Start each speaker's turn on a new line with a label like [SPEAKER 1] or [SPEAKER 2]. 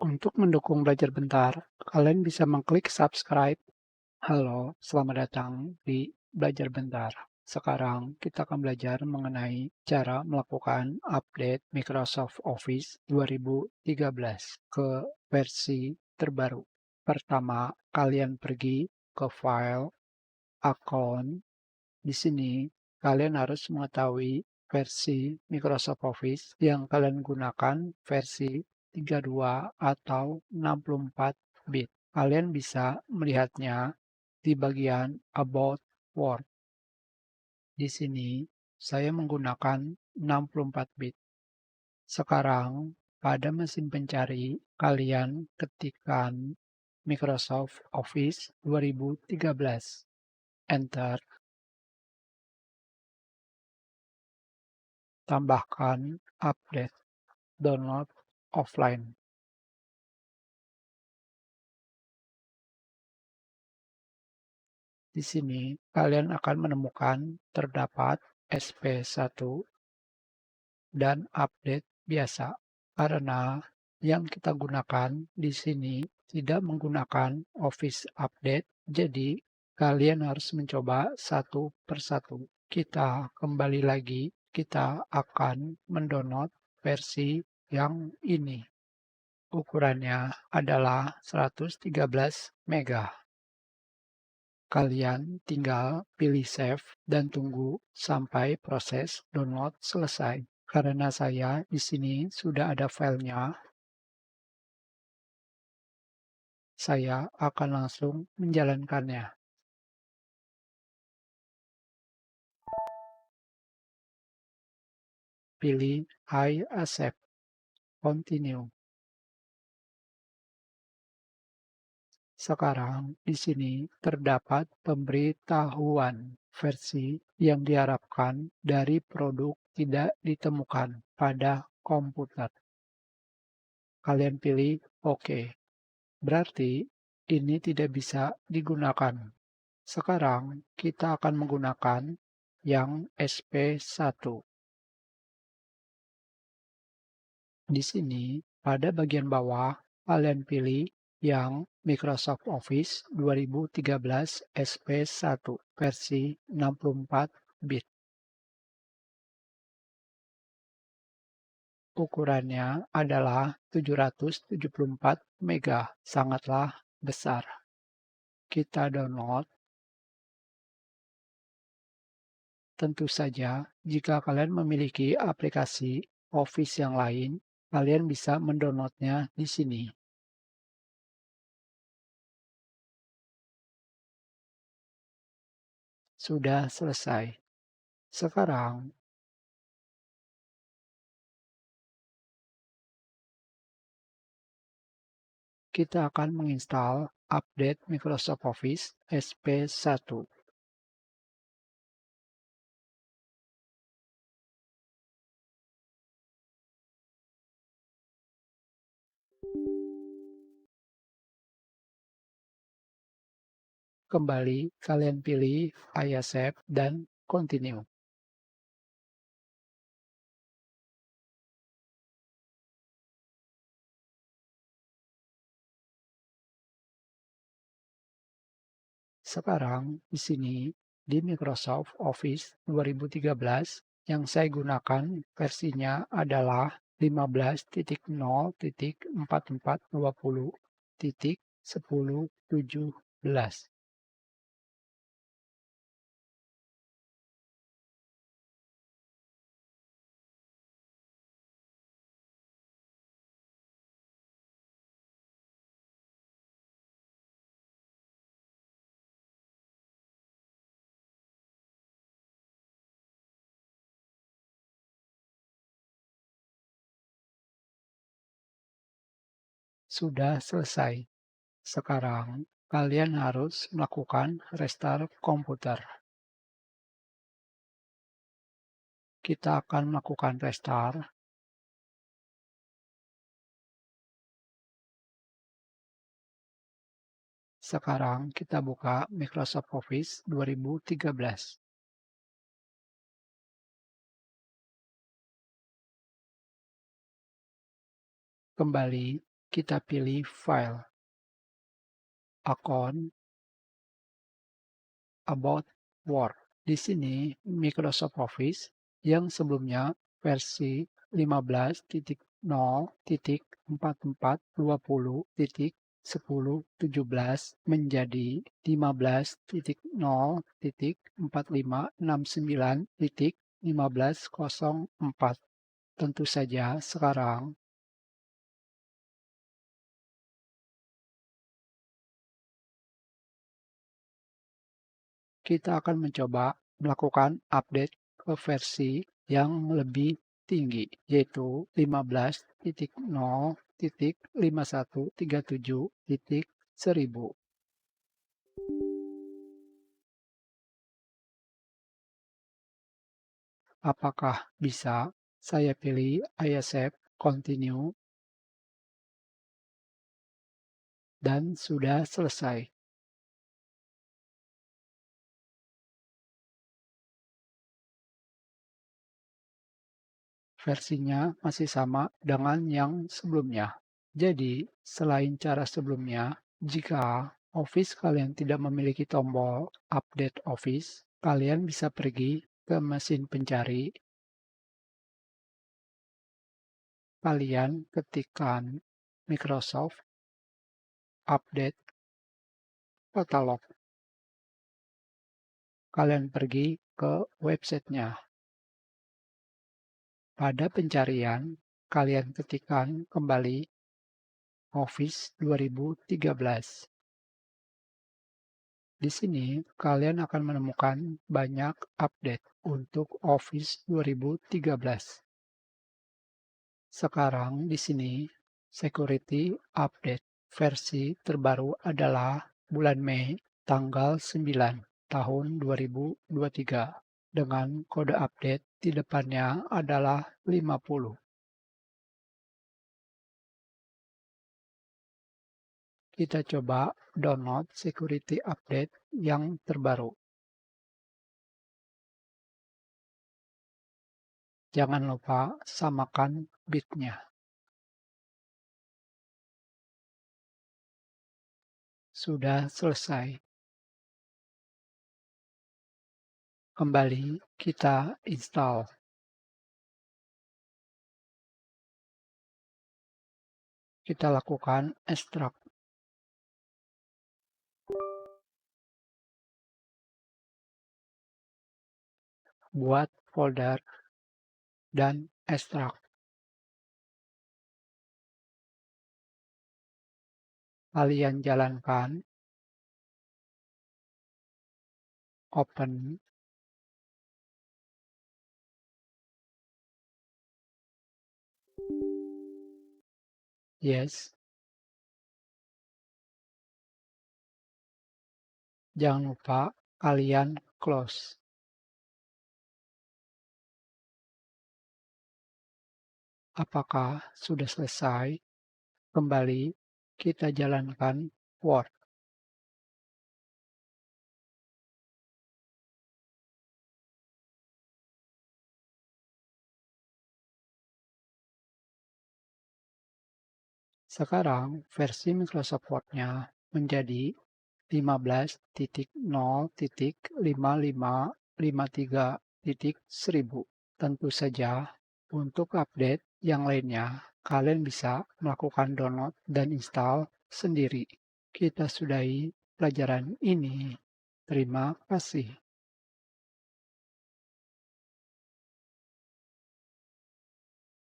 [SPEAKER 1] Untuk mendukung Belajar Bentar, kalian bisa mengklik subscribe. Halo, selamat datang di Belajar Bentar. Sekarang kita akan belajar mengenai cara melakukan update Microsoft Office 2013 ke versi terbaru. Pertama, kalian pergi ke file, account. Di sini, kalian harus mengetahui versi Microsoft Office yang kalian gunakan versi 32 atau 64 bit. Kalian bisa melihatnya di bagian About Word. Di sini, saya menggunakan 64 bit. Sekarang, pada mesin pencari, kalian ketikkan Microsoft Office 2013. Enter. Tambahkan update, download offline. Di sini kalian akan menemukan terdapat SP1 dan update biasa. Karena yang kita gunakan di sini tidak menggunakan Office Update, jadi kalian harus mencoba satu persatu. Kita kembali lagi, kita akan mendownload versi yang ini. Ukurannya adalah 113 mega. Kalian tinggal pilih save dan tunggu sampai proses download selesai. Karena saya di sini sudah ada filenya, saya akan langsung menjalankannya. Pilih I accept, continue. Sekarang di sini terdapat pemberitahuan versi yang diharapkan dari produk tidak ditemukan pada komputer. Kalian pilih OK. Berarti ini tidak bisa digunakan. Sekarang kita akan menggunakan yang SP1. Di sini pada bagian bawah kalian pilih yang Microsoft Office 2013 SP1 versi 64 bit. Ukurannya adalah 774 mega, sangatlah besar. Kita download. Tentu saja, jika kalian memiliki aplikasi Office yang lain, kalian bisa mendownloadnya di sini. Sudah selesai. Sekarang, kita akan menginstal update Microsoft Office SP1. Kembali, kalian pilih I accept dan continue. Sekarang, di sini, di Microsoft Office 2013, yang saya gunakan versinya adalah 15.0.4420.10.17. Sudah selesai. Sekarang, kalian harus melakukan restart komputer. Kita akan melakukan restart. Sekarang kita buka Microsoft Office 2013. Kembali, kita pilih File, Account, About Word. Di sini Microsoft Office yang sebelumnya versi 15.0.44.20.10.17 menjadi 15.0.4569.1504. Tentu saja sekarang kita akan mencoba melakukan update ke versi yang lebih tinggi, yaitu 15.0.5137.1000. Apakah bisa? Saya pilih I accept, continue, dan sudah selesai. Versinya masih sama dengan yang sebelumnya. Jadi, selain cara sebelumnya, jika Office kalian tidak memiliki tombol Update Office, kalian bisa pergi ke mesin pencari, kalian ketikkan Microsoft Update Catalog. Kalian pergi ke websitenya. Pada pencarian, kalian ketikkan kembali Office 2013. Di sini, kalian akan menemukan banyak update untuk Office 2013. Sekarang di sini, Security Update versi terbaru adalah bulan Mei tanggal 9 tahun 2023 dengan kode update di depannya adalah 50. Kita coba download security update yang terbaru. Jangan lupa samakan bitnya. Sudah selesai. Kembali kita install. Kita lakukan extract. Buat folder dan extract. Kalian jalankan, open, yes. Jangan lupa kalian close. Apakah sudah selesai? Kembali kita jalankan Word. Sekarang versi Microsoft Word-nya menjadi 15.0.5553.1000. Tentu saja, untuk update yang lainnya, kalian bisa melakukan download dan install sendiri. Kita sudahi pelajaran ini. Terima kasih.